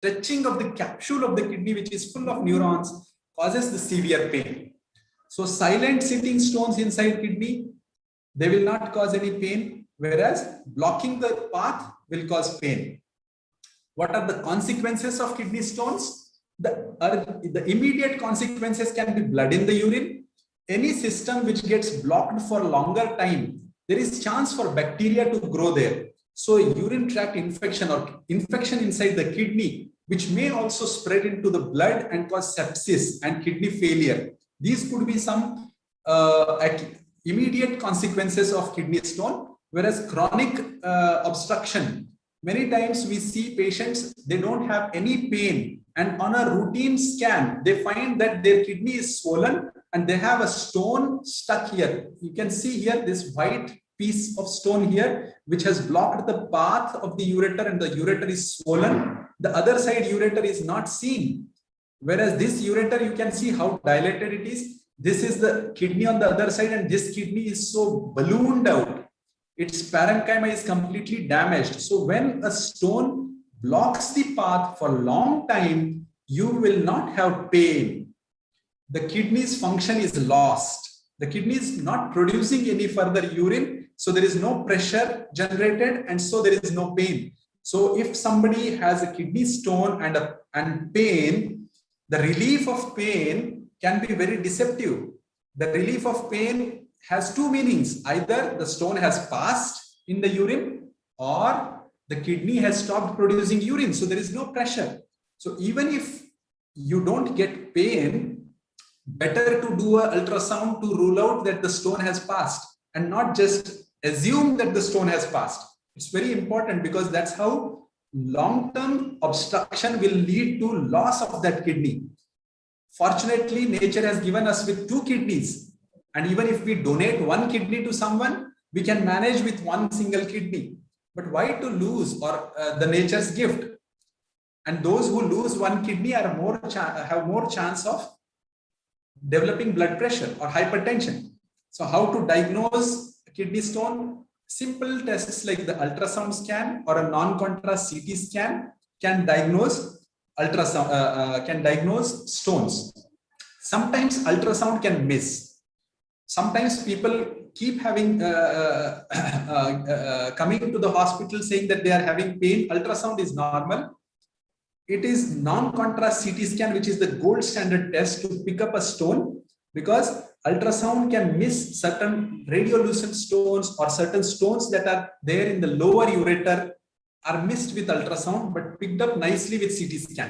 stretching of the capsule of the kidney, which is full of neurons, causes the severe pain. So silent sitting stones inside kidney, they will not cause any pain, whereas blocking the path will cause pain. What are the consequences of kidney stones? The immediate consequences can be blood in the urine. Any system which gets blocked for longer time, there is chance for bacteria to grow there. So urine tract infection or infection inside the kidney, which may also spread into the blood and cause sepsis and kidney failure. These could be some immediate consequences of kidney stone, whereas chronic obstruction, many times we see patients, they don't have any pain, and on a routine scan, they find that their kidney is swollen and they have a stone stuck here. You can see here this white piece of stone here, which has blocked the path of the ureter, and the ureter is swollen. The other side ureter is not seen. Whereas this ureter, you can see how dilated it is. This is the kidney on the other side, and this kidney is so ballooned out. Its parenchyma is completely damaged. So when a stone blocks the path for a long time, you will not have pain. The kidney's function is lost. The kidney is not producing any further urine, so there is no pressure generated, and so there is no pain. So if somebody has a kidney stone and pain, the relief of pain can be very deceptive. The relief of pain has two meanings. Either the stone has passed in the urine, or the kidney has stopped producing urine, so there is no pressure. So even if you don't get pain, better to do an ultrasound to rule out that the stone has passed and not just assume that the stone has passed. It's very important, because that's how long-term obstruction will lead to loss of that kidney. Fortunately, nature has given us with two kidneys, and even if we donate one kidney to someone, we can manage with one single kidney. But why to lose the nature's gift? And those who lose one kidney are have more chance of developing blood pressure or hypertension. So how to diagnose a kidney stone? Simple tests like the ultrasound scan or a non-contrast CT scan can diagnose stones. Sometimes ultrasound can miss. Sometimes people keep having coming to the hospital saying that they are having pain. Ultrasound is normal. It is non-contrast CT scan which is the gold standard test to pick up a stone, because ultrasound can miss certain radiolucent stones, or certain stones that are there in the lower ureter are missed with ultrasound but picked up nicely with CT scan.